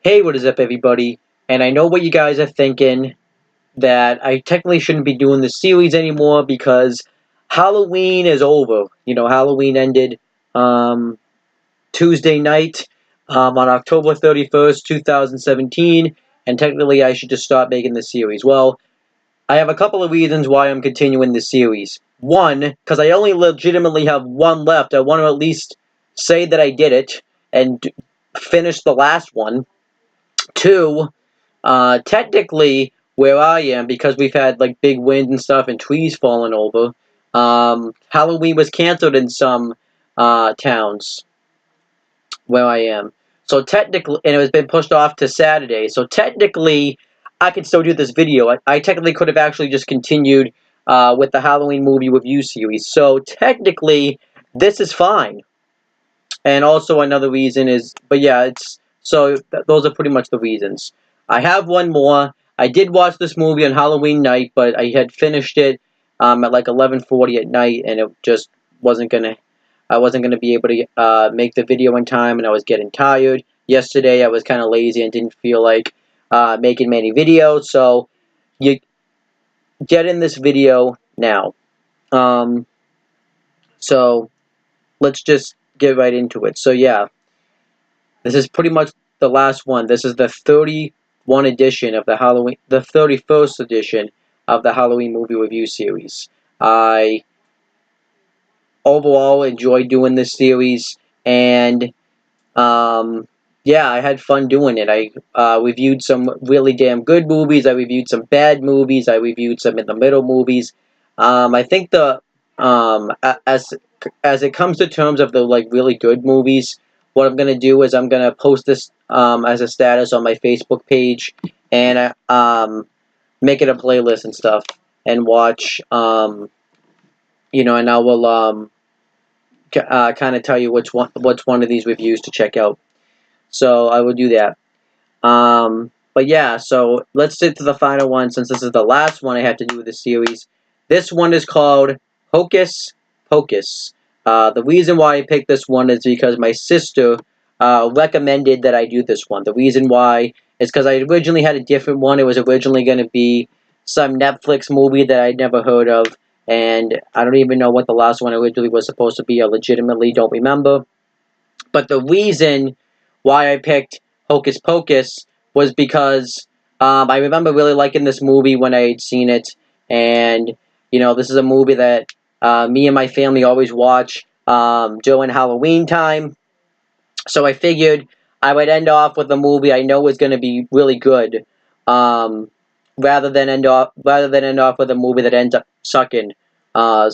Hey, what is up, everybody? And I know what you guys are thinking, that I technically shouldn't be doing this series anymore because Halloween is over. Halloween ended um, Tuesday night on October 31st, 2017, and technically I should just stop making this series. Well, I have a couple of reasons why I'm continuing this series. One, because I only legitimately have one left. I want to at least say that I did it and finish the last one. Two, technically, where I am, because we've had like big wind and stuff and trees falling over, Halloween was canceled in some towns where I am. So technically, and it has been pushed off to Saturday. So technically, I could still do this video. I technically could have actually just continued with the Halloween movie review series. So technically, this is fine. And also another reason is, but yeah, those are pretty much the reasons. I have one more. I did watch this movie on Halloween night, but I had finished it at like 11:40 at night, and it just wasn't gonna. I wasn't gonna be able to make the video in time, and I was getting tired. Yesterday, I was kind of lazy and didn't feel like making many videos, so you get in this video now. Um, so let's just get right into it. So yeah. This is pretty much the last one. This is the 31 edition of the 31st edition of the Halloween movie review series. I overall enjoy doing this series, and yeah, I had fun doing it. I reviewed some really damn good movies. I reviewed some bad movies. I reviewed some in the middle movies. I think as it comes to terms of the like really good movies, what I'm gonna do is I'm gonna post this as a status on my Facebook page, and make it a playlist and stuff, and watch and I will kind of tell you which one of these reviews to check out. So I will do that. But yeah, so let's get to the final one, since this is the last one I have to do with the series. This one is called Hocus Pocus. The reason why I picked this one is because my sister recommended that I do this one. The reason why is because I originally had a different one. It was originally going to be some Netflix movie that I'd never heard of, and I don't even know what the last one originally was supposed to be. I legitimately don't remember. But the reason why I picked Hocus Pocus was because I remember really liking this movie when I had seen it, and this is a movie that me and my family always watch during Halloween time. So I figured I would end off with a movie I know is going to be really good, rather than end off with a movie that ends up sucking. And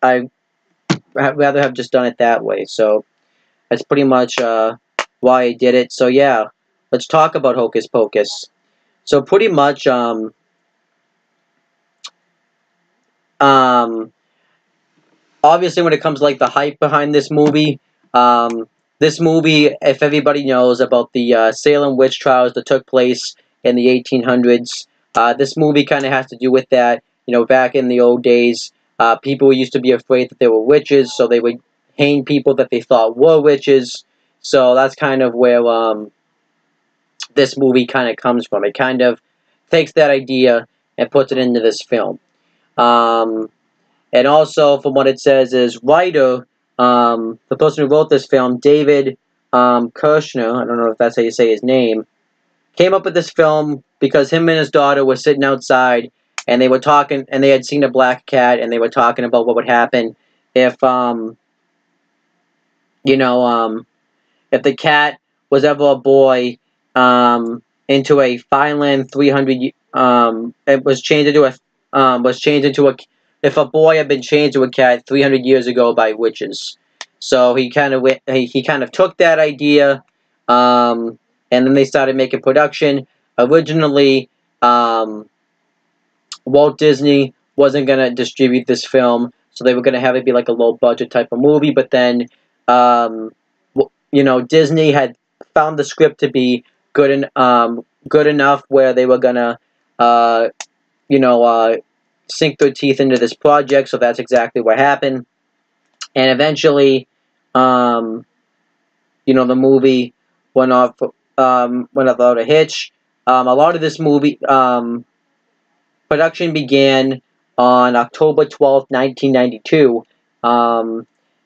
I'd rather have just done it that way. So that's pretty much why I did it. So yeah, let's talk about Hocus Pocus. So pretty much, obviously when it comes to like the hype behind this movie, if everybody knows about the Salem witch trials that took place in the 1800s, this movie kind of has to do with that. Back in the old days, people used to be afraid that they were witches, so they would hang people that they thought were witches. So that's kind of where this movie kind of comes from. It kind of takes that idea and puts it into this film. And also, from what it says, is writer, the person who wrote this film, David Kirshner, I don't know if that's how you say his name, came up with this film because him and his daughter were sitting outside, and they were talking, and they had seen a black cat, and they were talking about what would happen if, if the cat was ever a boy, into a Vineland 300, it was changed into if a boy had been changed to a cat 300 years ago by witches. So he kind of took that idea, and then they started making production. Originally, Walt Disney wasn't going to distribute this film, so they were going to have it be like a low budget type of movie, but then, Disney had found the script to be good enough where they were going to, sink their teeth into this project, so that's exactly what happened. And eventually, the movie went off without a hitch. A lot of this movie production began on October 12th, 1992,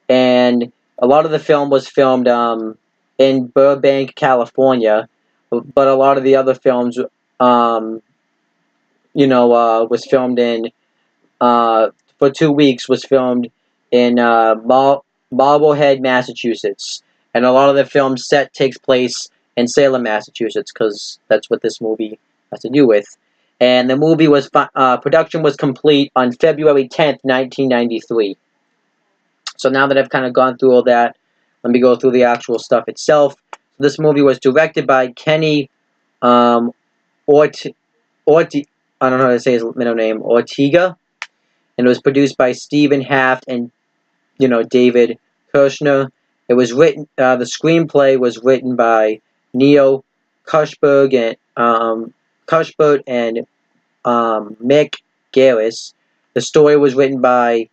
and a lot of the film was filmed in Burbank, California, but a lot of the other films, was filmed in for 2 weeks was filmed in Marblehead, Massachusetts, and a lot of the film set takes place in Salem, Massachusetts, because that's what this movie has to do with. And the movie was production was complete on February 10th, 1993. So now that I've kind of gone through all that, let me go through the actual stuff itself. This movie was directed by Kenny Orti I don't know how to say his middle name, Ortega, and it was produced by Stephen Haft and David Kirshner. It was written. The screenplay was written by Neil Cushberg and Mick Garris. The story was written by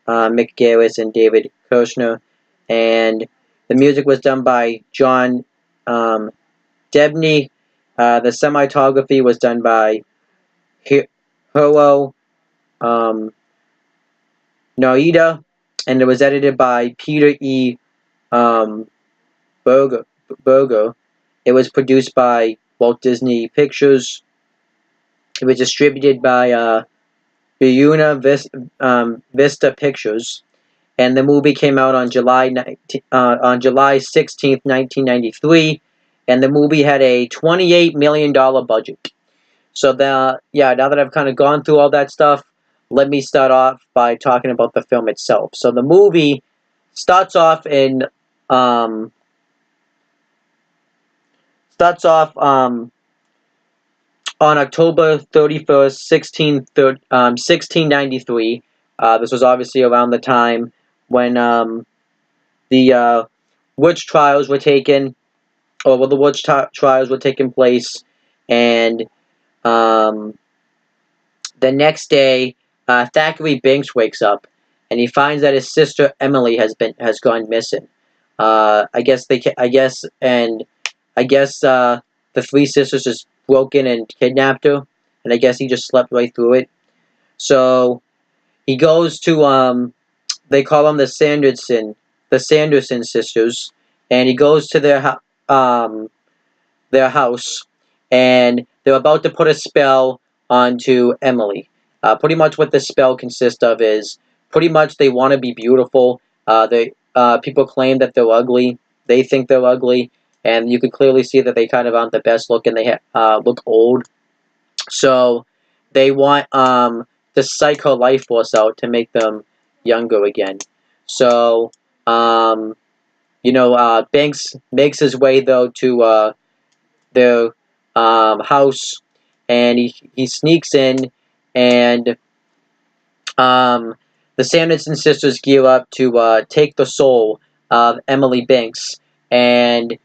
Mick Garris and David Kirshner, and the music was done by John Debney. The cinematography was done by Hiro Narita, and it was edited by Peter E. Berger. It was produced by Walt Disney Pictures. It was distributed by Vista Pictures, and the movie came out on July 16th, 1993, and the movie had a $28 million budget. So now that I've kind of gone through all that stuff, let me start off by talking about the film itself. So the movie starts off on October 31st, 1693. This was obviously around the time when the witch trials were taken, the witch trials were taking place, and the next day, Thackeray Binks wakes up, and he finds that his sister Emily has gone missing. I guess the three sisters just broke in and kidnapped her, and I guess he just slept right through it. So he goes to they call them the Sanderson sisters, and he goes to their house, and they're about to put a spell onto Emily. Pretty much what the spell consists of is pretty much they want to be beautiful. People claim that they're ugly. They think they're ugly, and you can clearly see that they kind of aren't the best looking. They look old, so they want to psych her life force out to make them younger again. So Banks makes his way though to their house, and he sneaks in, and the Sanderson sisters gear up to take the soul of Emily Binks, and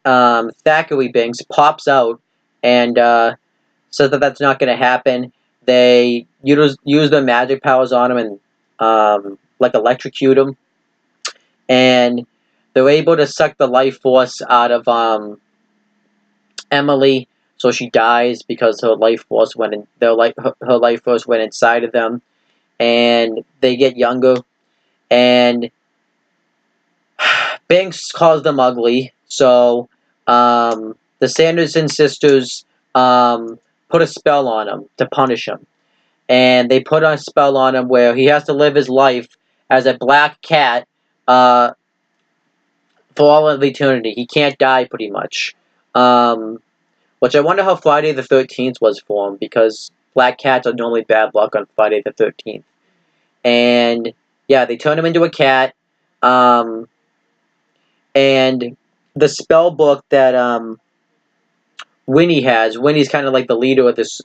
Thackeray Binks pops out and says that that's not going to happen. They use their magic powers on him and electrocute him, and they're able to suck the life force out of Emily, so she dies because her life force went in. Her life force went inside of them, and they get younger. And Banks calls them ugly, so the Sanderson sisters put a spell on him to punish him, and they put a spell on him where he has to live his life as a black cat for all of eternity. He can't die, pretty much. Which I wonder how Friday the 13th was for him, because black cats are normally bad luck on Friday the 13th. And yeah, they turn him into a cat. And the spell book that Winnie's kind of like the leader of this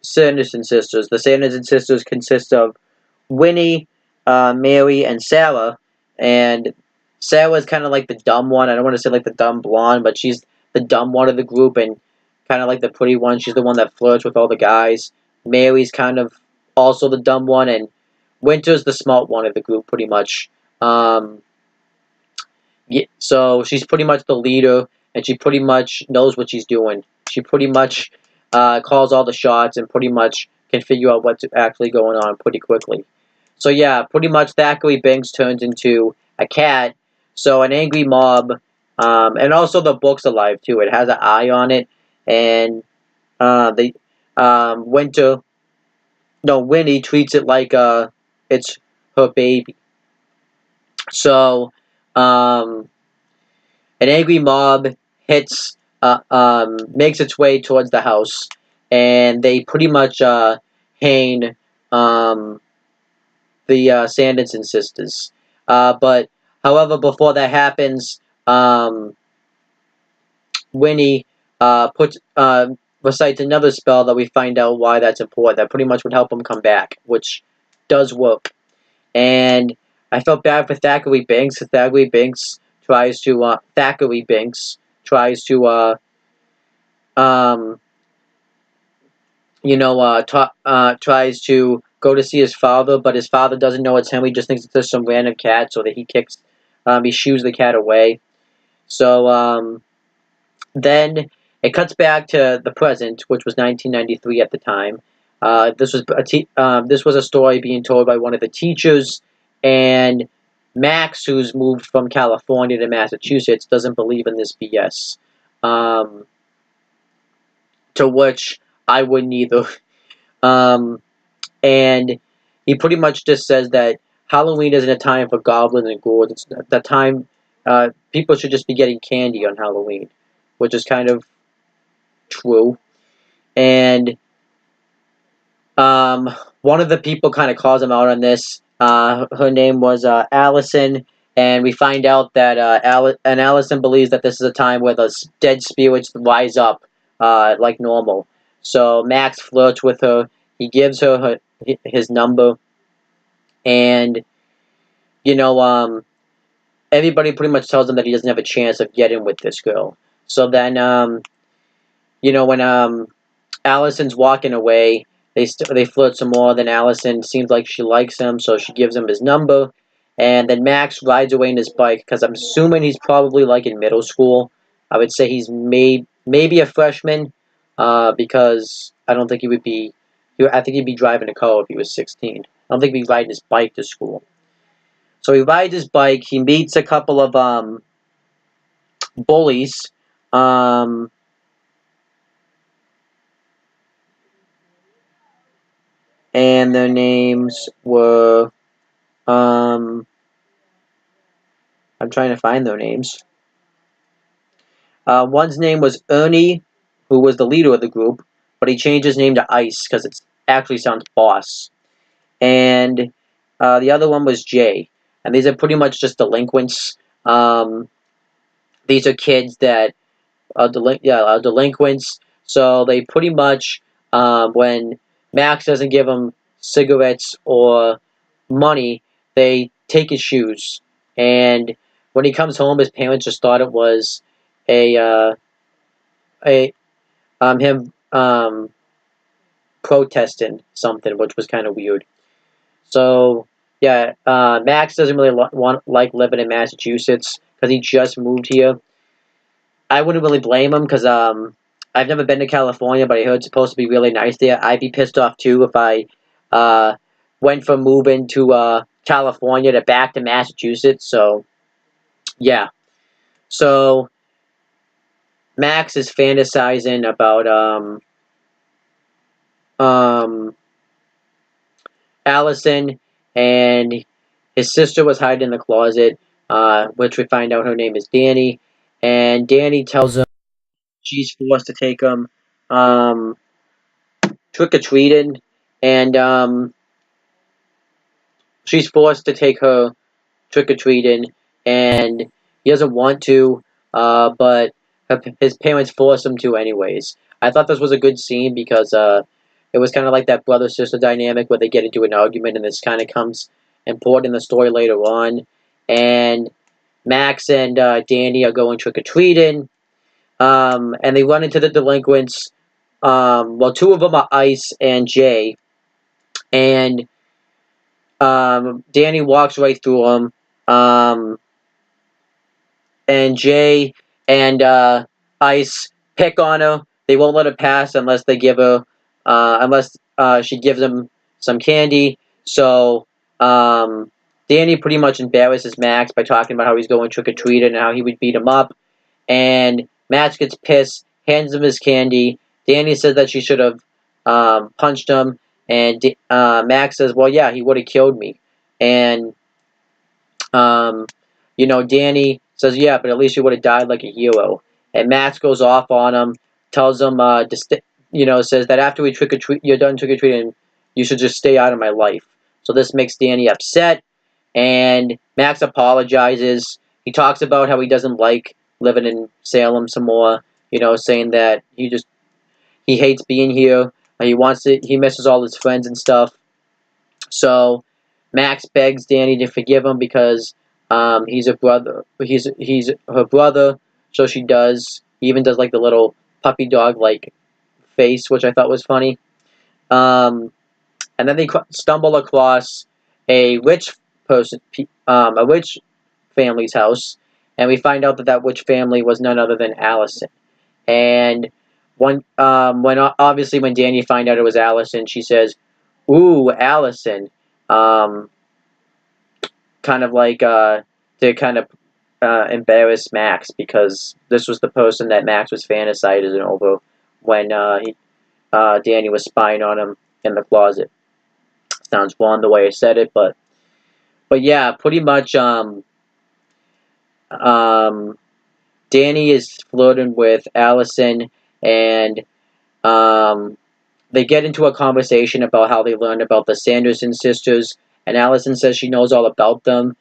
Sanderson sisters. The Sanderson sisters consist of Winnie, Mary, and Sarah. And Sarah's kind of like the dumb one. I don't want to say like the dumb blonde, but she's the dumb one of the group, and kind of like the pretty one. She's the one that flirts with all the guys. Mary's kind of also the dumb one, and Winter's the smart one of the group, pretty much. So she's pretty much the leader, and she pretty much knows what she's doing. She pretty much calls all the shots and pretty much can figure out what's actually going on pretty quickly. So yeah, pretty much Thackeray Binks turns into a cat. So an angry mob, and also the book's alive too. It has an eye on it, and they Winter, no, Winnie treats it like it's her baby. So an angry mob hits, makes its way towards the house, and they pretty much hang the Sanderson sisters. But however, before that happens, Winnie puts recites another spell that we find out why that's important. That pretty much would help him come back, which does work. And I felt bad for Thackeray Binks. Thackeray Binks tries to um, tries to go to see his father, but his father doesn't know it's him. He just thinks it's just some random cat, so that he shoos the cat away. So then it cuts back to the present, which was 1993 at the time. This was a story being told by one of the teachers, and Max, who's moved from California to Massachusetts, doesn't believe in this BS. Um, to which I wouldn't either. And he pretty much just says that Halloween isn't a time for goblins and ghouls. It's the time people should just be getting candy on Halloween, which is kind of true. And one of the people kind of calls him out on this. Her name was Allison, and we find out that Allison believes that this is a time where the dead spirits rise up like normal. So Max flirts with her. He gives her his number, and you know, everybody pretty much tells him that he doesn't have a chance of getting with this girl. So then, when Allison's walking away, they flirt some more. Then Allison seems like she likes him, so she gives him his number. And then Max rides away in his bike, because I'm assuming he's probably like in middle school. I would say he's maybe a freshman, because I don't think he would be. I think he'd be driving a car if he was 16. I don't think he'd be riding his bike to school. So he rides his bike. He meets a couple of bullies. Um, and their names were. I'm trying to find their names. One's name was Ernie, who was the leader of the group, but he changed his name to Ice because it actually sounds boss. And the other one was Jay. And these are pretty much just delinquents. These are kids that are delinquents. So they pretty much, when Max doesn't give them cigarettes or money, they take his shoes. And when he comes home, his parents just thought it was a him protesting something, which was kind of weird. So yeah, Max doesn't really like living in Massachusetts because he just moved here. I wouldn't really blame him because I've never been to California, but I heard it's supposed to be really nice there. I'd be pissed off too if I went from moving to California to back to Massachusetts. So yeah, so Max is fantasizing about um, Allison, and his sister was hiding in the closet, which we find out her name is Danny, and Danny tells him she's forced to take him um, trick or treating, and she's forced to take her trick or treating, and he doesn't want to, but his parents force him to anyways. I thought this was a good scene because it was kind of like that brother sister dynamic where they get into an argument, and this kind of comes important in the story later on. And Max and Danny are going trick or treating, and they run into the delinquents. Well, two of them are Ice and Jay, and Danny walks right through them. And Jay and Ice pick on her. They won't let her pass unless they give her, unless she gives them some candy. So Danny pretty much embarrasses Max by talking about how he's going trick-or-treating and how he would beat him up. And Max gets pissed, hands him his candy. Danny says that she should have punched him. And Max says, well, yeah, he would have killed me. And, Danny says, yeah, but at least you would have died like a hero. And Max goes off on him, tells him, says that after we trick-or-treat, you're done trick-or-treating, you should just stay out of my life. So this makes Danny upset, and Max apologizes. He talks about how he doesn't like living in Salem some more, saying that he hates being here. He misses all his friends and stuff. So Max begs Danny to forgive him because he's a brother. He's her brother, so she does. He even does like the little puppy dog like face, which I thought was funny. And then they stumble across a rich a rich family's house, and we find out that that witch family was none other than Allison. And when obviously when Danny find out it was Allison, she says, "Ooh, Allison," kind of like to kind of embarrass Max because this was the person that Max was fantasizing over when Danny was spying on him in the closet. Sounds wrong the way I said it, but yeah, pretty much Danny is flirting with Allison, and they get into a conversation about how they learned about the Sanderson sisters, and Allison says she knows all about them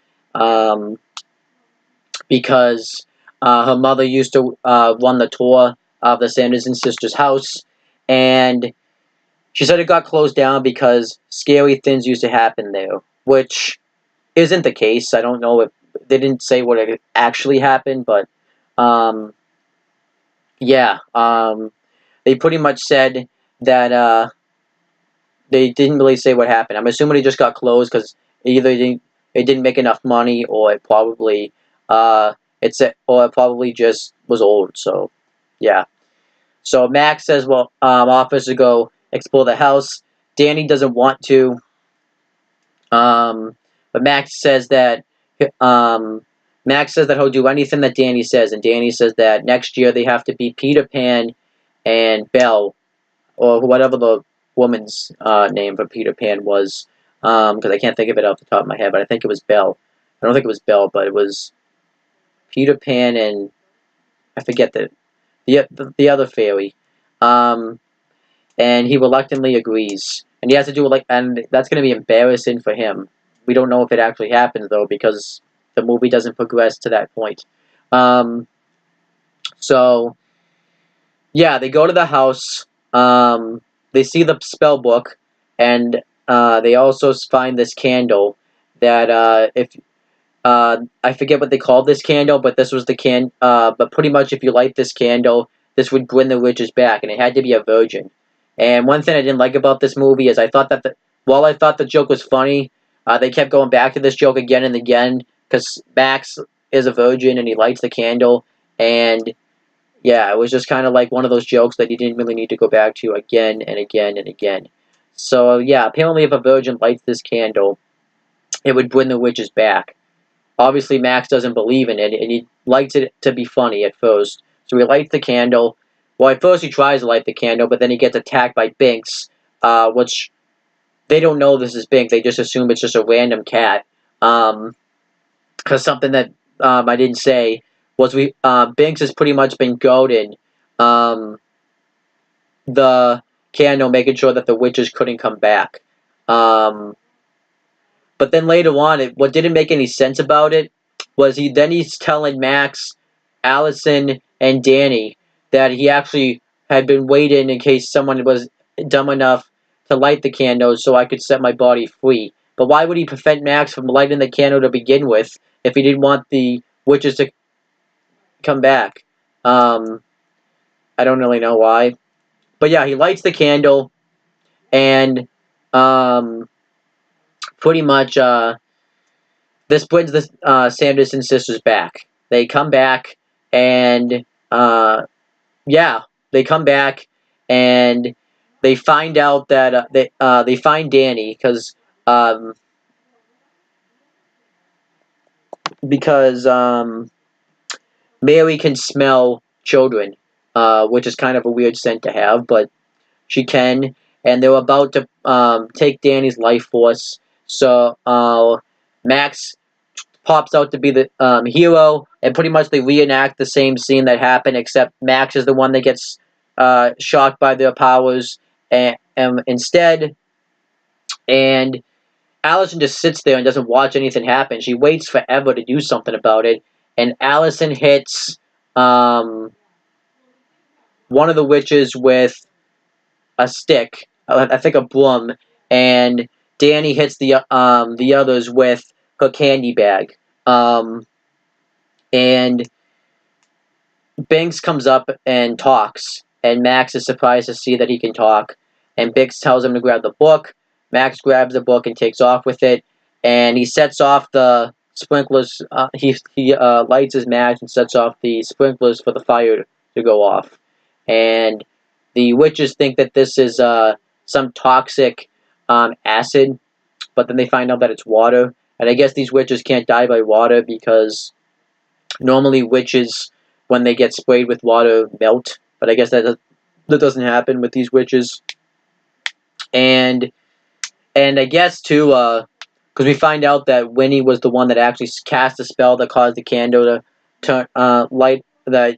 because her mother used to run the tour of the Sanderson sisters' house, and she said it got closed down because scary things used to happen there, which isn't the case. I don't know if they didn't say what actually happened, but they pretty much said that they didn't really say what happened. I'm assuming it just got closed because either it didn't make enough money, or it probably it probably just was old. So yeah. So Max says, well, offers to go explore the house. Danny doesn't want to. But Max says that he'll do anything that Danny says, and Danny says that next year they have to be Peter Pan and Belle, or whatever the woman's name for Peter Pan was, because I can't think of it off the top of my head, but I think it was Belle. I don't think it was Belle, but it was Peter Pan and I forget the other fairy. And he reluctantly agrees. And he has to do it and that's going to be embarrassing for him. We don't know if it actually happens, though, because the movie doesn't progress to that point. So, yeah, they go to the house. They see the spell book, and they also find this candle that I forget what they called this candle, but this was the but pretty much if you light this candle, this would bring the witches back, and it had to be a virgin. And one thing I didn't like about this movie is I thought that while I thought the joke was funny, they kept going back to this joke again and again because Max is a virgin and he lights the candle, and yeah, it was just kind of like one of those jokes that you didn't really need to go back to again and again and again. So yeah, apparently if a virgin lights this candle, it would bring the witches back. Obviously, Max doesn't believe in it, and he likes it to be funny at first. So he lights the candle. Well, at first he tries to light the candle, but then he gets attacked by Binks, which they don't know this is Binks. They just assume it's just a random cat. Because something that I didn't say was Binks has pretty much been goading the candle, making sure that the witches couldn't come back. But then later on, what didn't make any sense about it was he's telling Max, Allison, and Danny that he actually had been waiting in case someone was dumb enough to light the candle so I could set my body free. But why would he prevent Max from lighting the candle to begin with if he didn't want the witches to come back? I don't really know why. But yeah, he lights the candle, and pretty much this brings the Sanderson sisters back. They come back, And yeah, they come back and they find out that they find Danny um, because Mary can smell children, which is kind of a weird scent to have, but she can. And they're about to take Danny's life force. So Max pops out to be the hero, and pretty much they reenact the same scene that happened, except Max is the one that gets shocked by their powers instead. And Allison just sits there and doesn't watch anything happen. She waits forever to do something about it, and Allison hits um, one of the witches with a stick, I think a broom, and Danny hits the others with her candy bag. And Binks comes up and talks, and Max is surprised to see that he can talk. And Binks tells him to grab the book. Max grabs the book and takes off with it, and he sets off the sprinklers. He lights his match and sets off the sprinklers for the fire to go off. And the witches think that this is some toxic acid, but then they find out that it's water. And I guess these witches can't die by water because normally witches, when they get sprayed with water, melt. But I guess that doesn't happen with these witches. And I guess too, because we find out that Winnie was the one that actually cast a spell that caused the candle to turn light that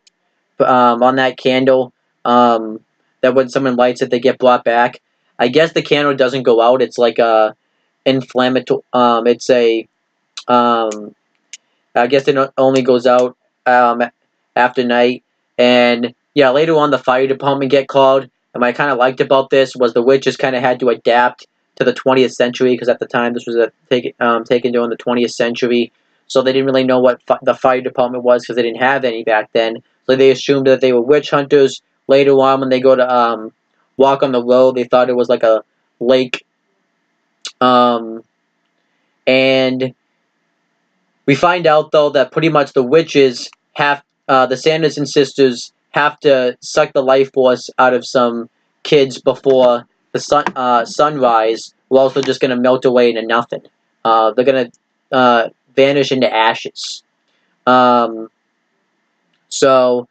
on that candle. That when someone lights it, they get brought back. I guess the candle doesn't go out. It's like a inflammatory. It's a I guess it only goes out after night. And yeah, later on the fire department get called. And what I kind of liked about this was the witches kind of had to adapt to the 20th century, because at the time this was taken during the 20th century. So they didn't really know what the fire department was because they didn't have any back then. So they assumed that they were witch hunters. Later on, when they go to walk on the road, they thought it was like a lake. And we find out, though, that pretty much the witches have, the Sanderson sisters have to suck the life force out of some kids before the sunrise, or else they're just going to melt away into nothing. They're going to vanish into ashes. So,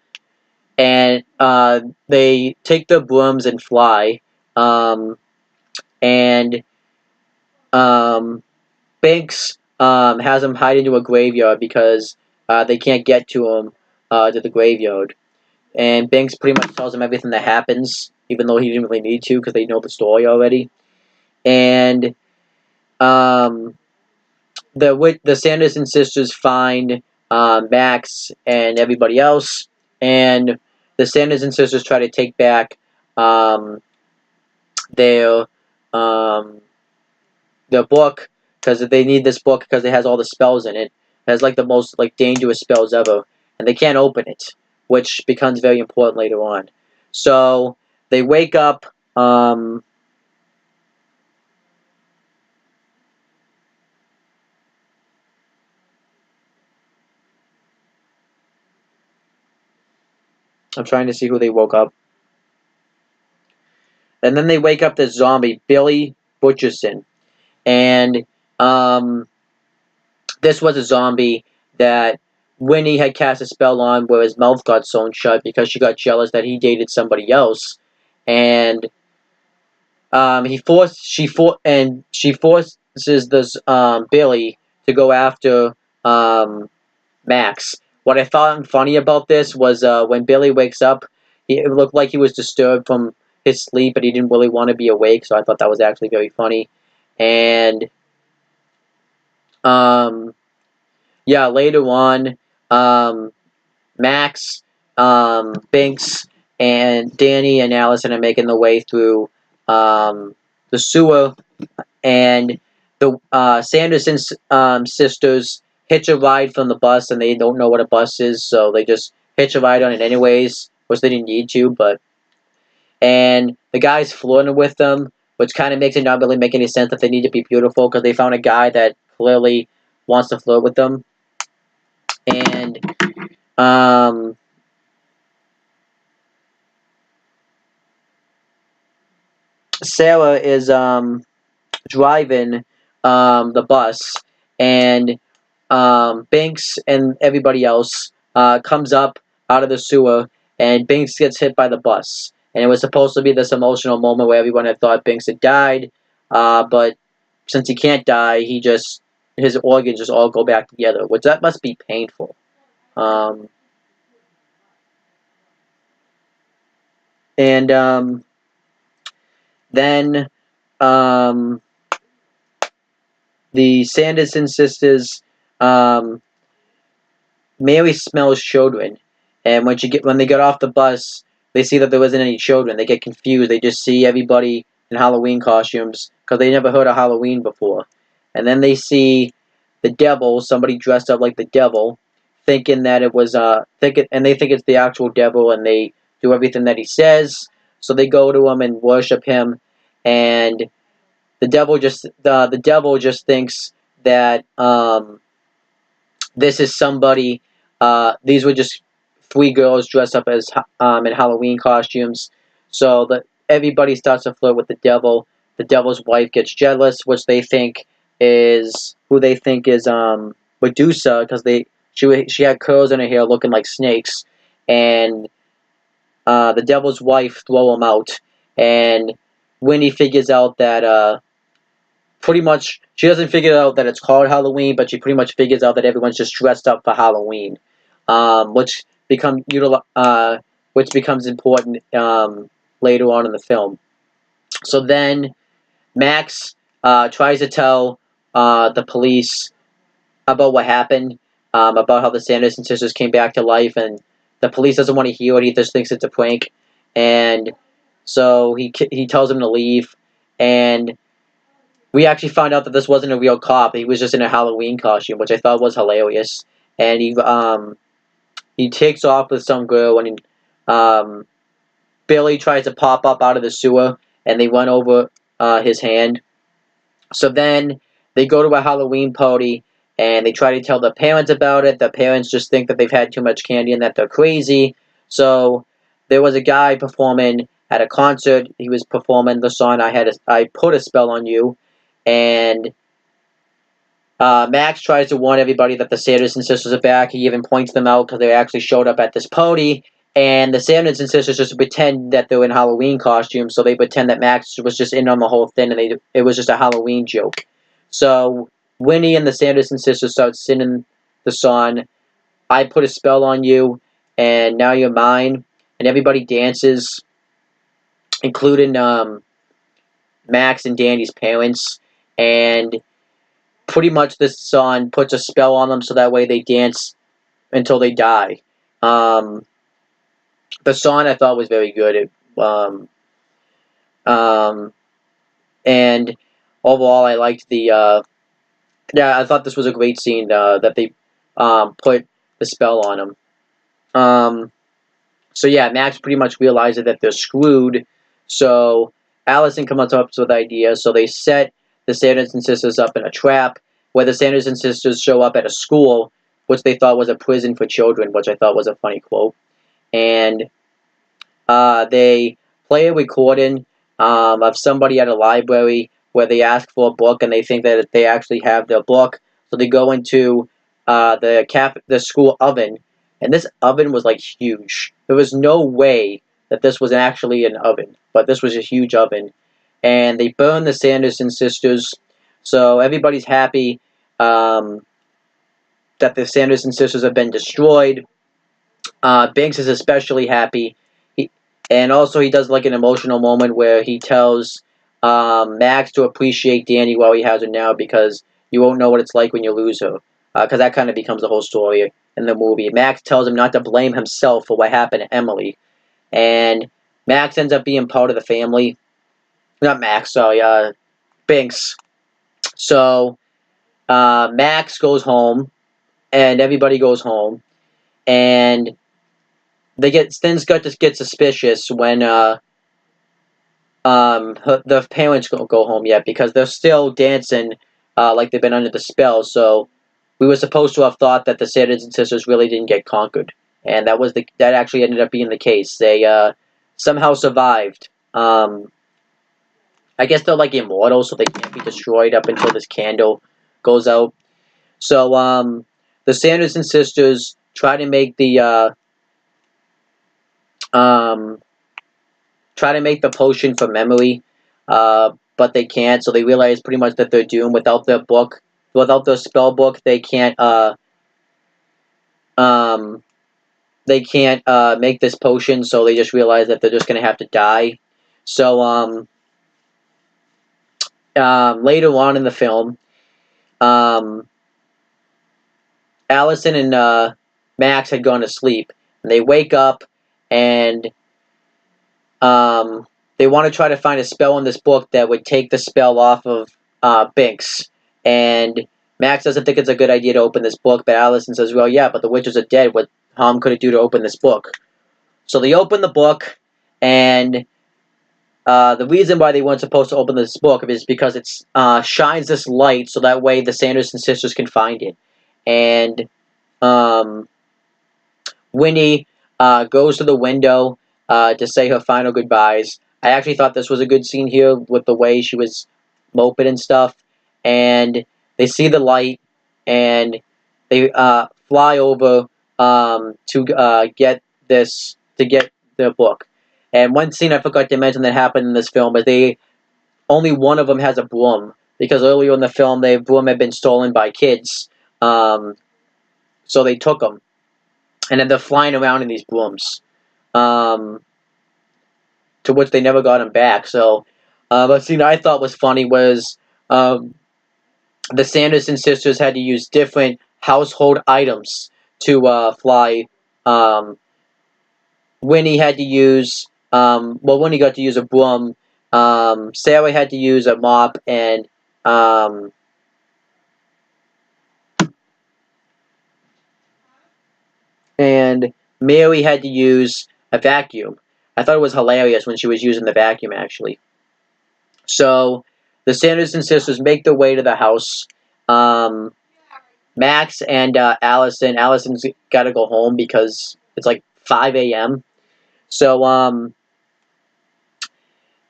and they take their brooms and fly. And Binks has him hide into a graveyard because they can't get to him to the graveyard. And Binks pretty much tells him everything that happens, even though he didn't really need to because they know the story already. And the Sanderson sisters find Max and everybody else, and the Sanderson sisters try to take back their book, because they need this book because it has all the spells in it. It has like the most dangerous spells ever, and they can't open it, which becomes very important later on. So they wake up. I'm trying to see who they woke up. And then they wake up this zombie, Billy Butcherson. And this was a zombie that Winnie had cast a spell on where his mouth got sewn shut because she got jealous that he dated somebody else. And she forces this Billy to go after Max. What I found funny about this was when Billy wakes up, it looked like he was disturbed from his sleep, but he didn't really want to be awake, so I thought that was actually very funny. And yeah, later on, Max, Binks, and Danny and Allison are making their way through the sewer, and the Sanderson sisters hitch a ride from the bus, and they don't know what a bus is, so they just hitch a ride on it anyways, which they didn't need to, and the guy's flirting with them, which kind of makes it not really make any sense that they need to be beautiful, because they found a guy that clearly wants to flirt with them. And um, Sarah is driving the bus, and Binks and everybody else comes up out of the sewer, and Binks gets hit by the bus. And it was supposed to be this emotional moment where everyone had thought Binks had died, but since he can't die, his organs just all go back together, which that must be painful. Um, and then um, the Sanderson sisters, um, Mary smells children, and when they get off the bus, they see that there wasn't any children. They get confused. They just see everybody in Halloween costumes because they never heard of Halloween before. And then they see the devil, somebody dressed up like the devil, thinking that it was and they think it's the actual devil, and they do everything that he says. So they go to him and worship him, and the devil just thinks that this is somebody. These were just three girls dressed up as in Halloween costumes. So that everybody starts to flirt with the devil. The devil's wife gets jealous, which they think is Medusa, because she had curls in her hair looking like snakes, and the devil's wife throw him out. And Winnie figures out that pretty much she doesn't figure out that it's called Halloween, but she pretty much figures out that everyone's just dressed up for Halloween, which which becomes important later on in the film. So then Max tries to tell the police about what happened, about how the Sanderson sisters came back to life, and the police doesn't want to hear it. He just thinks it's a prank, and so he tells them to leave, and we actually found out that this wasn't a real cop. He was just in a Halloween costume, which I thought was hilarious. And he takes off with some girl, and Billy tries to pop up out of the sewer, and they run over his hand. So then they go to a Halloween party, and they try to tell the parents about it. The parents just think that they've had too much candy and that they're crazy. So there was a guy performing at a concert. He was performing the song I Put a Spell on You. And Max tries to warn everybody that the Sanderson sisters are back. He even points them out because they actually showed up at this party. And the Sanderson sisters just pretend that they're in Halloween costumes, so they pretend that Max was just in on the whole thing, and it was just a Halloween joke. So Winnie and the Sanderson sisters start singing the song, I Put a Spell on You, and Now You're Mine. And everybody dances, including Max and Danny's parents. And pretty much this song puts a spell on them so that way they dance until they die. The song I thought was very good. And overall I liked I thought this was a great scene that they put the spell on them. So yeah, Max pretty much realizes that they're screwed. So Allison comes up with ideas. So they set the Sanderson sisters up in a trap, where the Sanderson sisters show up at a school, which they thought was a prison for children, which I thought was a funny quote. And they play a recording of somebody at a library where they ask for a book, and they think that they actually have their book. So they go into the school oven, and this oven was like huge. There was no way that this was actually an oven, but this was a huge oven. And they burn the Sanderson sisters, so everybody's happy that the Sanderson sisters have been destroyed. Banks is especially happy. And also he does like an emotional moment where he tells Max to appreciate Danny while he has her now, because you won't know what it's like when you lose her. Because that kind of becomes the whole story in the movie. Max tells him not to blame himself for what happened to Emily. And Max ends up being part of the family. Not Max, sorry, Binks. So Max goes home, and everybody goes home. And things start to get suspicious when the parents don't go home yet, because they're still dancing like they've been under the spell. So we were supposed to have thought that the Sanderson sisters really didn't get conquered. and that actually ended up being the case. They somehow survived. I guess they're like immortal, so they can't be destroyed up until this candle goes out. So the Sanderson sisters try to make the potion for memory, but they can't. So they realize pretty much that they're doomed without their book, without their spell book. They can't make this potion. So they just realize that they're just gonna have to die. So later on in the film, Allison and Max had gone to sleep, and they wake up, and they want to try to find a spell in this book that would take the spell off of Binks. And Max doesn't think it's a good idea to open this book, but Allison says, well, yeah, but the witches are dead. What harm could it do to open this book? So they open the book, and the reason why they weren't supposed to open this book is because it shines this light, so that way the Sanderson sisters can find it. And Winnie goes to the window to say her final goodbyes. I actually thought this was a good scene here with the way she was moping and stuff. And they see the light, and they fly over to get their book. And one scene I forgot to mention that happened in this film is only one of them has a broom, because earlier in the film the broom had been stolen by kids, so they took them, and then they're flying around in these brooms, to which they never got them back. So a scene I thought was funny was the Sanderson sisters had to use different household items to fly. Winnie had to use, Winnie got to use a broom. Sarah had to use a mop, and Mary had to use a vacuum. I thought it was hilarious when she was using the vacuum, actually. So the Sanderson sisters make their way to the house. Max and Allison's got to go home because it's like 5 a.m. So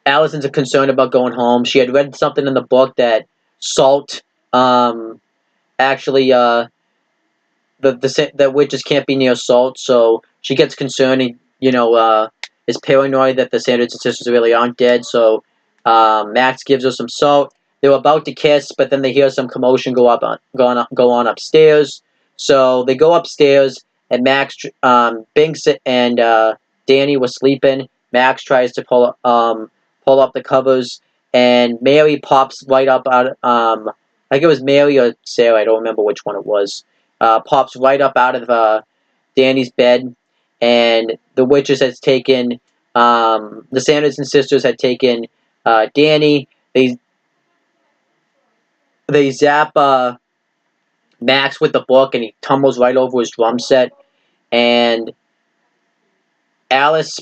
Allison's concerned about going home. She had read something in the book that salt actually that witches can't be near salt, so she gets concerned and is paranoid that the Sanderson sisters really aren't dead. So Max gives her some salt. They were about to kiss, but then they hear some commotion go on upstairs. So they go upstairs, and Binks and Danny was sleeping. Max tries to pull up the covers, and Mary pops right up out. I think it was Mary or Sarah. I don't remember which one it was. Pops right up out of Danny's bed, and the witches has taken. The Sanderson sisters had taken Danny. They zap Max with the book, and he tumbles right over his drum set. And Alice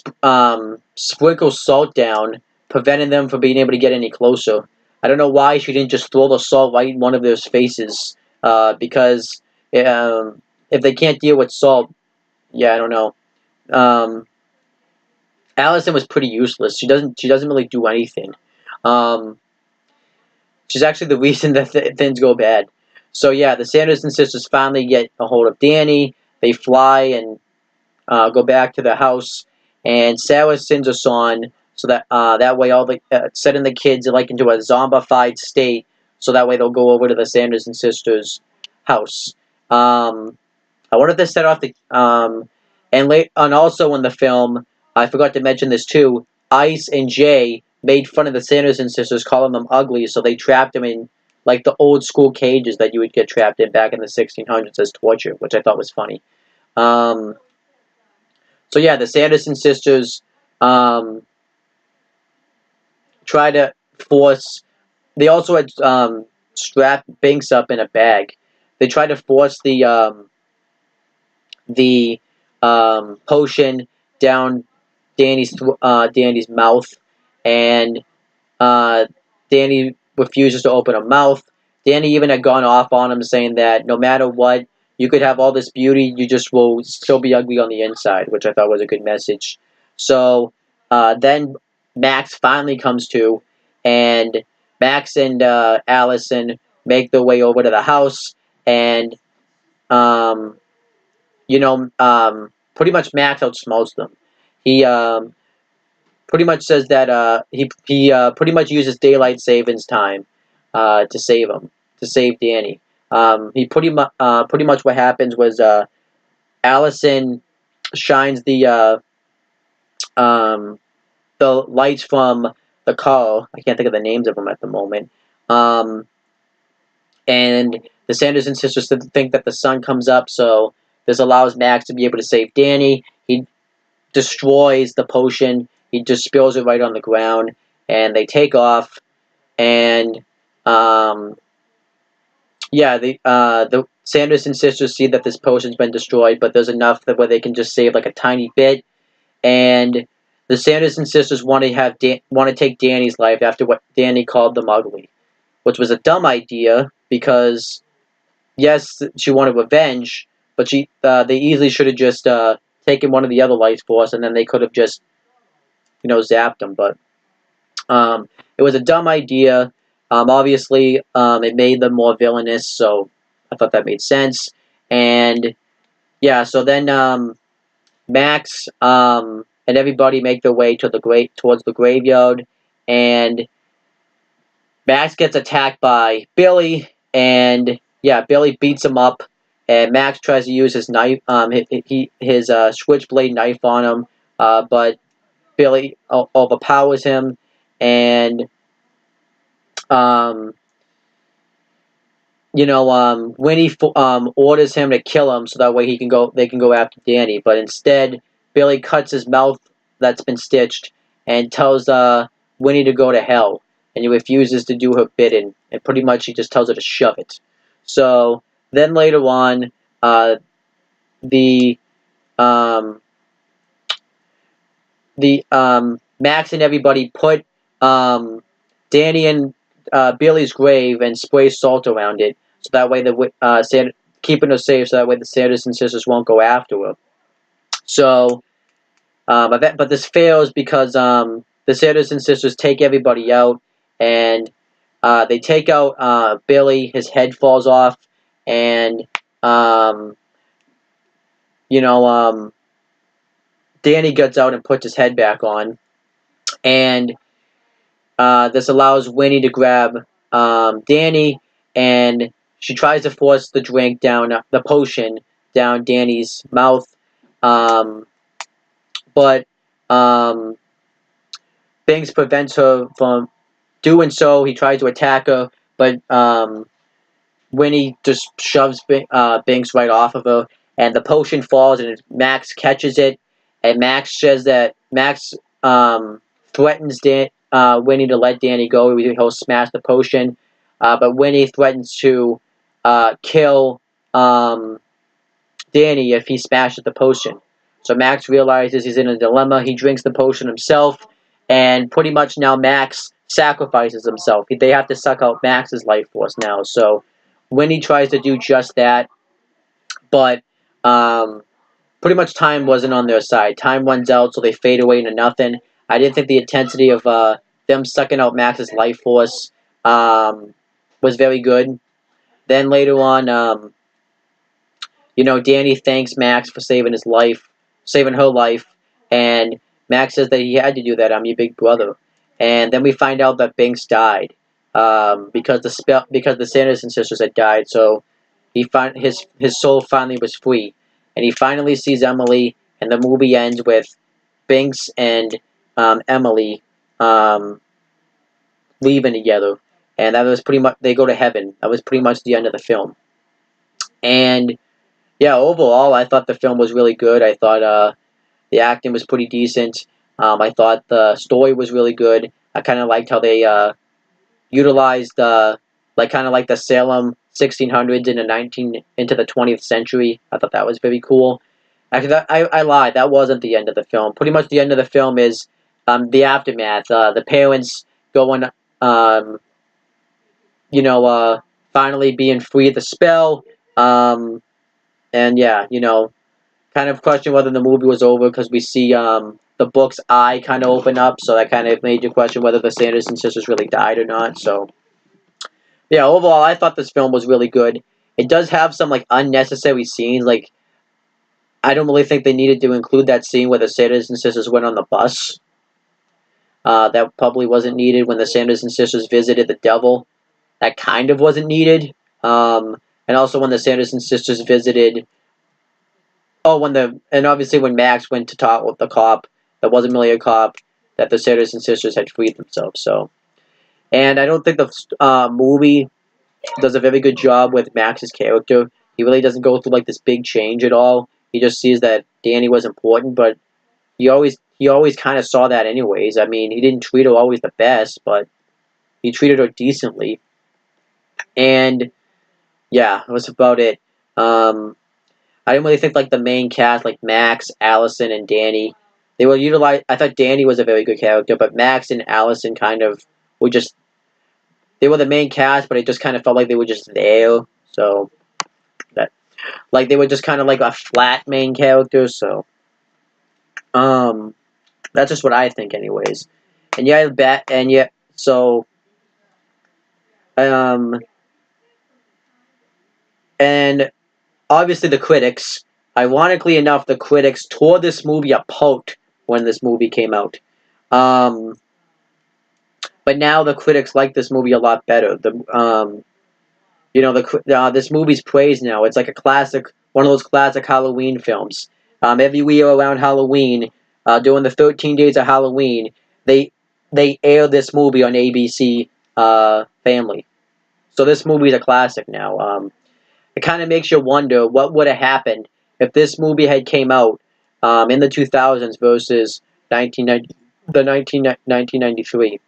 sprinkles salt down, preventing them from being able to get any closer. I don't know why she didn't just throw the salt right in one of their faces, because if they can't deal with salt, yeah, I don't know. Allison was pretty useless. She doesn't really do anything. She's actually the reason that things go bad. So yeah, the Sanderson sisters finally get a hold of Danny. They fly and go back to the house, and Sarah sends a song so that that way all the setting the kids like into a zombified state, so that way they'll go over to the Sanderson sisters' house. I wanted to set off the and also in the film, I forgot to mention this too. Ice and Jay made fun of the Sanderson sisters, calling them ugly, so they trapped them in like the old school cages that you would get trapped in back in the 1600s as torture, which I thought was funny. So yeah, the Sanderson sisters try to force. They also had strapped Binks up in a bag. They tried to force the potion down Danny's mouth, and Danny refuses to open her mouth. Danny even had gone off on him, saying that no matter what, you could have all this beauty, you just will still be ugly on the inside, which I thought was a good message. So then Max finally comes to, and Max and Allison make their way over to the house, and um, pretty much Max outsmarts them. He pretty much says that he pretty much uses daylight savings time to save him, to save Danny. He pretty much what happens was Allison shines the lights from the car. I can't think of the names of them at the moment. And the Sanderson sisters think that the sun comes up, so this allows Max to be able to save Danny. He destroys the potion. He just spills it right on the ground, and they take off. And the Sanderson sisters see that this potion's been destroyed, but there's enough that where they can just save like a tiny bit. And the Sanderson sisters want to take Danny's life after what Danny called them ugly, which was a dumb idea because yes, she wanted revenge, but they easily should have just taken one of the other life force, and then they could have just zapped them. But it was a dumb idea. Obviously, it made them more villainous, so I thought that made sense. And yeah, so then Max and everybody make their way to towards the graveyard, and Max gets attacked by Billy, and yeah, Billy beats him up, and Max tries to use his knife, his switchblade knife on him, but Billy overpowers him, and Winnie orders him to kill him so that way they can go after Danny, but instead Billy cuts his mouth that's been stitched and tells Winnie to go to hell, and he refuses to do her bidding, and pretty much he just tells her to shove it. So then later on, the um, Max and everybody put Danny in Billy's grave and spray salt around it, so that way keeping her safe, so that way the Sanderson sisters won't go after her. So, but this fails because the Sanderson sisters take everybody out, and they take out Billy. His head falls off, and um, Danny gets out and puts his head back on, and this allows Winnie to grab Danny, and she tries to force the potion down Danny's mouth, but Binks prevents her from doing so. He tries to attack her, but Winnie just shoves Binks right off of her, and the potion falls, and Max catches it, and Max says that Max threatens Winnie to let Danny go. He'll smash the potion, but Winnie threatens to kill Danny if he smashes the potion. So Max realizes he's in a dilemma. He drinks the potion himself, and pretty much now Max sacrifices himself. They have to suck out Max's life force now. So Winnie tries to do just that, but pretty much time wasn't on their side. Time runs out, so they fade away into nothing. I didn't think the intensity of them sucking out Max's life force was very good. Then later on, Danny thanks Max for saving her life, and Max says that he had to do that. I'm your big brother. And then we find out that Binks died because the Sanderson sisters had died. So his soul finally was free, and he finally sees Emily. And the movie ends with Binks and Emily leaving together, and that was pretty much they go to heaven. That was pretty much the end of the film. And yeah, overall, I thought the film was really good. I thought the acting was pretty decent. I thought the story was really good. I kind of liked how they utilized kind of like the Salem 1600s into the 20th century. I thought that was very cool. Actually, I lied. That wasn't the end of the film. Pretty much the end of the film is the aftermath. The parents going, finally being free of the spell. And yeah, kind of question whether the movie was over because we see the book's eye kind of open up, so that kind of made you question whether the Sanderson sisters really died or not. So yeah, overall, I thought this film was really good. It does have some like unnecessary scenes. Like I don't really think they needed to include that scene where the Sanderson sisters went on the bus. That probably wasn't needed when the Sanderson sisters visited the devil. That kind of wasn't needed. And also when the Sanderson sisters visited. Oh, and obviously when Max went to talk with the cop, that wasn't really a cop, that the Sanderson sisters had freed themselves. So, and I don't think the movie does a very good job with Max's character. He really doesn't go through like this big change at all. He just sees that Danny was important, but he always kind of saw that anyways. I mean, he didn't treat her always the best, but he treated her decently. And yeah, that was about it. I didn't really think like the main cast, like Max, Allison, and Danny, they were utilized. I thought Danny was a very good character, but Max and Allison kind of were just they were the main cast, but it just kind of felt like they were just there. So that like they were just kind of like a flat main character. So that's just what I think, anyways. And yeah, so um, and obviously the critics. Ironically enough, the critics tore this movie apart when this movie came out. Um, but now the critics like this movie a lot better. This movie's praised now. It's like a classic, one of those classic Halloween films. Every year around Halloween, during the 13 days of Halloween, they they air this movie on ABC Family. So this movie's a classic now. It kind of makes you wonder what would have happened if this movie had came out in the 2000s versus 1990, the 1993.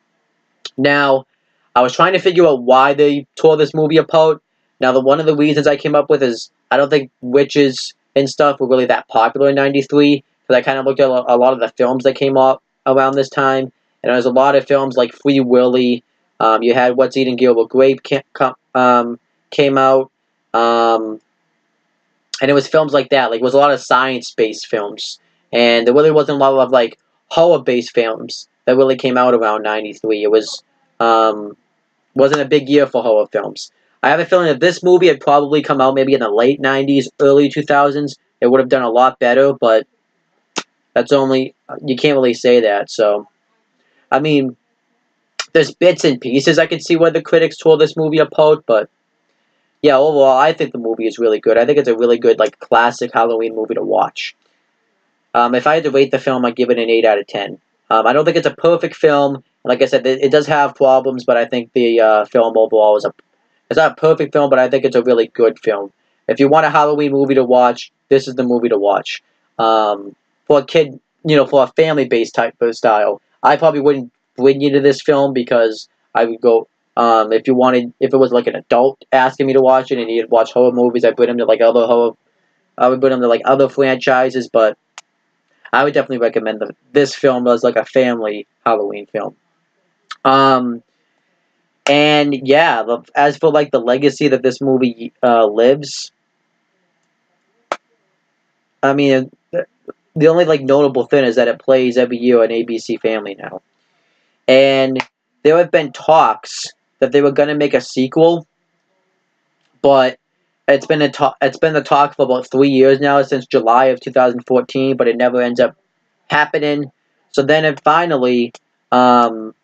Now, I was trying to figure out why they tore this movie apart. Now, one of the reasons I came up with is I don't think witches and stuff were really that popular in '93 because I kind of looked at a lot of the films that came out around this time, and there's a lot of films like Free Willy. You had What's Eating Gilbert Grape came out, um, and it was films like that. Like it was a lot of science-based films, and there really wasn't a lot of like horror-based films that really came out around '93. It um, wasn't a big year for horror films. I have a feeling that this movie had probably come out maybe in the late '90s, early 2000s. It would have done a lot better, but that's only you can't really say that. So, I mean, there's bits and pieces I can see why the critics tore this movie apart, but yeah, overall, I think the movie is really good. I think it's a really good, like, classic Halloween movie to watch. If I had to rate the film, I'd give it an 8 out of 10. I don't think it's a perfect film. Like I said, it does have problems, but I think the film overall it's not a perfect film, but I think it's a really good film. If you want a Halloween movie to watch, this is the movie to watch. For a kid, for a family-based type of style, I probably wouldn't bring you to this film because I would go. If it was like an adult asking me to watch it and he'd watch horror movies, I'd put him to like other horror. I would put him to like other franchises, but I would definitely recommend this film as like a family Halloween film. Um, and yeah, as for like the legacy that this movie lives, I mean, the only like notable thing is that it plays every year on ABC Family now, and there have been talks that they were going to make a sequel, but it's been the talk for about 3 years now since July of 2014, but it never ends up happening. So then it finally, Mick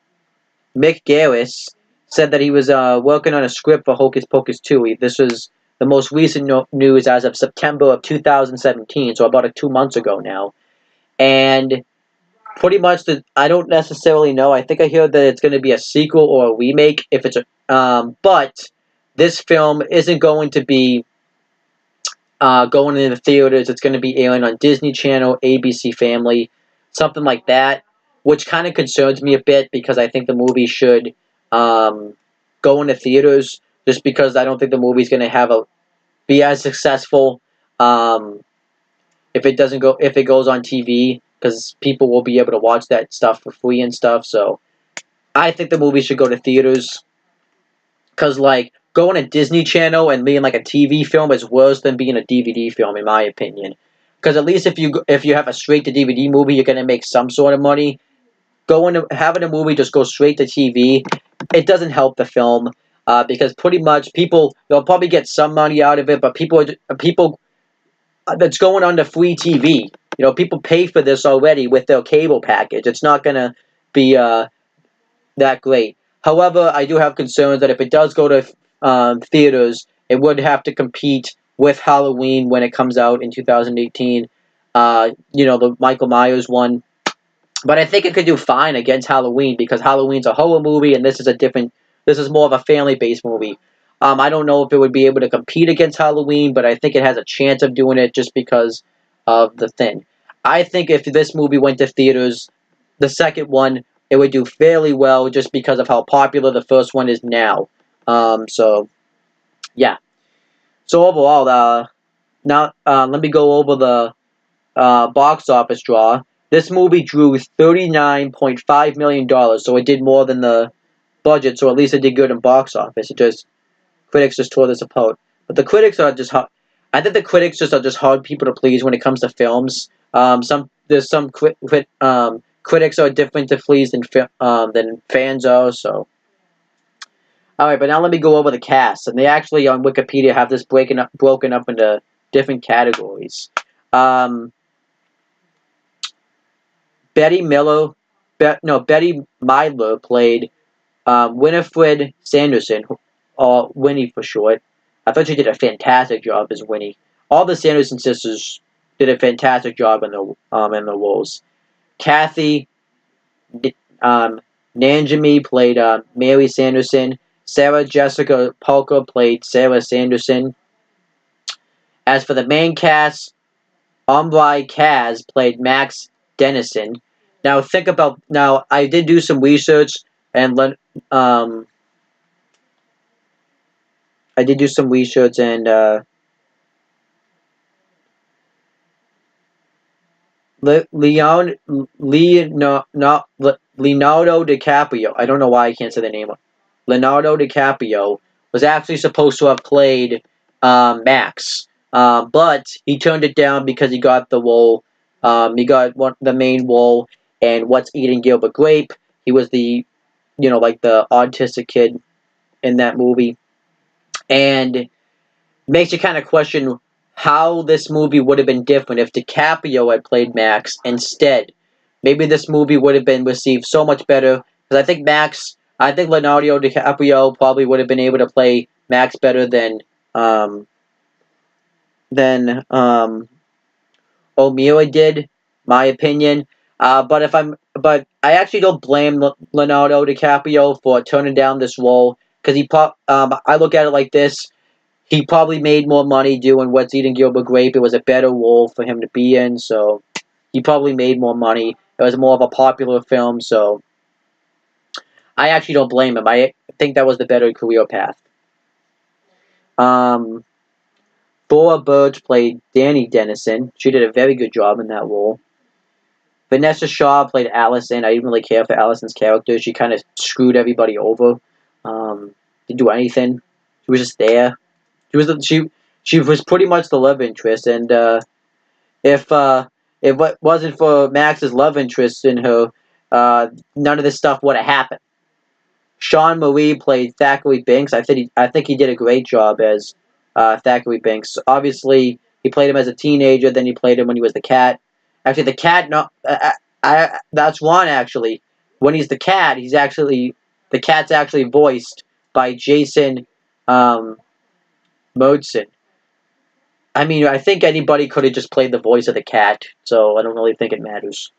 Garris said that he was working on a script for Hocus Pocus 2. This was the most recent news as of September of 2017, so about 2 months ago now. And pretty much, I don't necessarily know. I think I hear that it's going to be a sequel or a remake. But this film isn't going to be going into the theaters. It's going to be airing on Disney Channel, ABC Family, something like that, which kind of concerns me a bit because I think the movie should go into theaters just because I don't think the movie's going to be as successful if it goes on TV because people will be able to watch that stuff for free and stuff. So I think the movie should go to theaters because like going to Disney Channel and being like a TV film is worse than being a DVD film, in my opinion. Because at least if you have a straight to DVD movie, you're gonna make some sort of money. Having a movie just go straight to TV, it doesn't help the film. Because pretty much they'll probably get some money out of it, but people that's going on to free TV. People pay for this already with their cable package. It's not gonna be that great. However, I do have concerns that if it does go to theaters, it would have to compete with Halloween when it comes out in 2018. The Michael Myers one. But I think it could do fine against Halloween because Halloween's a horror movie and this is more of a family-based movie. I don't know if it would be able to compete against Halloween, but I think it has a chance of doing it just because of the thing. I think if this movie went to theaters, the second one, it would do fairly well just because of how popular the first one is now. Yeah. So overall, now let me go over the box office draw. This movie drew $39.5 million, so it did more than the budget, so at least it did good in box office. Critics just tore this apart. But the critics are just hard. I think the critics just are just hard people to please when it comes to films. There's some critics are different to please than fans are. So, all right, but now let me go over the cast. And they actually on Wikipedia have this broken up into different categories. Betty Midler played Winifred Sanderson, or Winnie for short. I thought she did a fantastic job as Winnie. All the Sanderson sisters did a fantastic job in the roles. Kathy Nanjami played Mary Sanderson. Sarah Jessica Parker played Sarah Sanderson. As for the main cast, Omri Kaz played Max Dennison. Now I did do some research and I did do some research and Leonardo DiCaprio. I don't know why I can't say the name. Leonardo DiCaprio was actually supposed to have played Max, but he turned it down because he got the role. He got the main role, and What's Eating Gilbert Grape. He was like the autistic kid in that movie, and makes you kind of question how this movie would have been different if DiCaprio had played Max instead. Maybe this movie would have been received so much better because I think Leonardo DiCaprio probably would have been able to play Max better than O'Meara did, my opinion. But I actually don't blame Leonardo DiCaprio for turning down this role because I look at it like this. He probably made more money doing What's Eating Gilbert Grape. It was a better role for him to be in, so he probably made more money. It was more of a popular film, so I actually don't blame him. I think that was the better career path. Thora Birch played Danny Dennison. She did a very good job in that role. Vanessa Shaw played Allison. I didn't really care for Allison's character. She kind of screwed everybody over. Didn't do anything. She was just there. She was pretty much the love interest, and if it wasn't for Max's love interest in her, none of this stuff would have happened. Sean Marie played Thackeray Binks. I think he did a great job as Thackeray Binks. Obviously, he played him as a teenager. Then he played him when he was the cat. Actually, the cat. No, that's one actually. When he's the cat, the cat's actually voiced by Jason Modson. I mean, I think anybody could have just played the voice of the cat, so I don't really think it matters.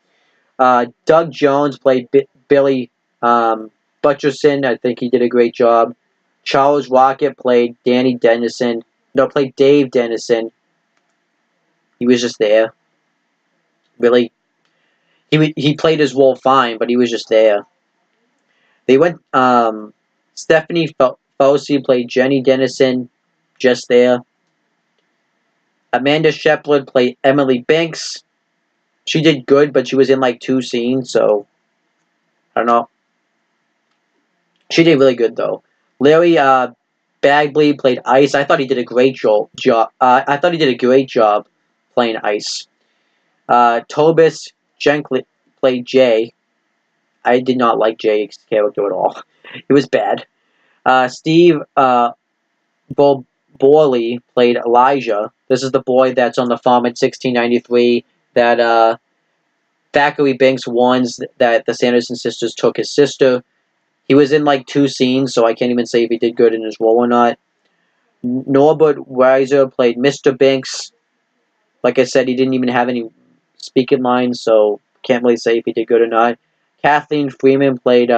Doug Jones played Billy Butcherson. I think he did a great job. Charles Rocket played Dave Dennison. He was just there. Really, he played his role fine, but he was just there. They went. Stephanie Fauci played Jenny Dennison, just there. Amanda Shepard played Emily Banks. She did good, but she was in like 2 scenes, so I don't know. She did really good though. Larry Bagley played Ice. I thought he did a great job. I thought he did a great job playing Ice. Tobis Jenkley played Jay. I did not like Jay's character at all. He was bad. Steve Borley played Elijah. This is the boy that's on the farm in 1693 that Thackeray Banks warns that the Sanderson sisters took his sister. He was in like 2 scenes, so I can't even say if he did good in his role or not. Norbert Weiser played Mr. Banks. Like I said, he didn't even have any speaking lines, so can't really say if he did good or not. Kathleen Freeman played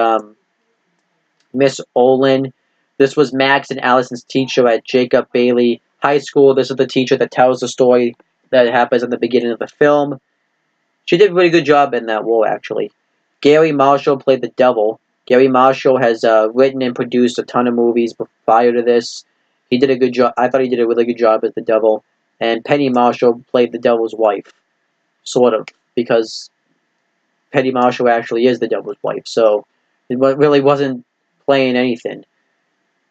Miss Olin. This was Max and Allison's teacher at Jacob Bailey High School. This is the teacher that tells the story that happens in the beginning of the film. She did a really good job in that role, actually. Gary Marshall played the devil. Gary Marshall has written and produced a ton of movies prior to this. He did a good job. I thought he did a really good job as the devil. And Penny Marshall played the devil's wife, sort of, because Penny Marshall actually is the devil's wife. So it really wasn't playing anything.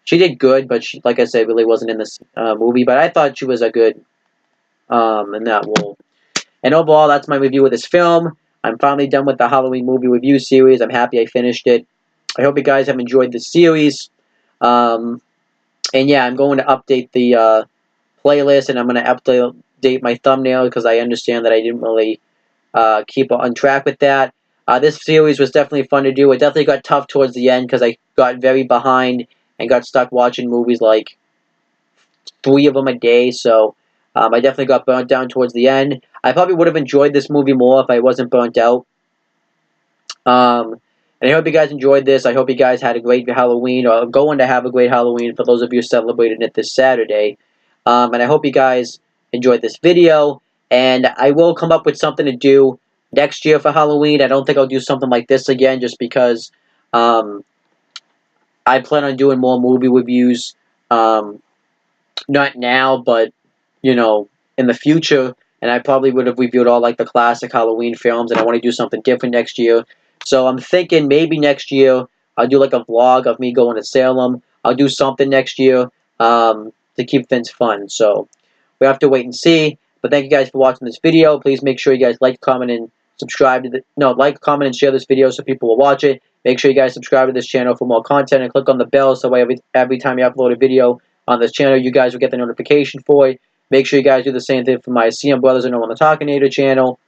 She did good, but she, like I said, really wasn't in this movie. But I thought she was a good in that role. And overall, that's my review of this film. I'm finally done with the Halloween movie review series. I'm happy I finished it. I hope you guys have enjoyed this series. And yeah, I'm going to update the playlist, and I'm going to update my thumbnail because I understand that I didn't really keep on track with that. This series was definitely fun to do. It definitely got tough towards the end because I got very behind and got stuck watching movies like 3 of them a day. So I definitely got burnt down towards the end. I probably would have enjoyed this movie more if I wasn't burnt out. And I hope you guys enjoyed this. I hope you guys had a great Halloween, or are going to have a great Halloween for those of you celebrating it this Saturday. And I hope you guys enjoyed this video. And I will come up with something to do next year for Halloween. I don't think I'll do something like this again just because I plan on doing more movie reviews. Not now, but, you know, in the future. And I probably would have reviewed all, like, the classic Halloween films, and I want to do something different next year. So I'm thinking maybe next year I'll do, like, a vlog of me going to Salem. I'll do something next year to keep things fun. So we have to wait and see. But thank you guys for watching this video. Please make sure you guys like, comment, and subscribe to the... No, like, comment, and share this video so people will watch it. Make sure you guys subscribe to this channel for more content, and click on the bell so every time you upload a video on this channel, you guys will get the notification for it. Make sure you guys do the same thing for my CM Brothers and No on the Talkinator channel,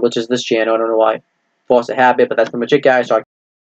which is this channel. I don't know why I forced a habit, but that's pretty much it, guys. Talk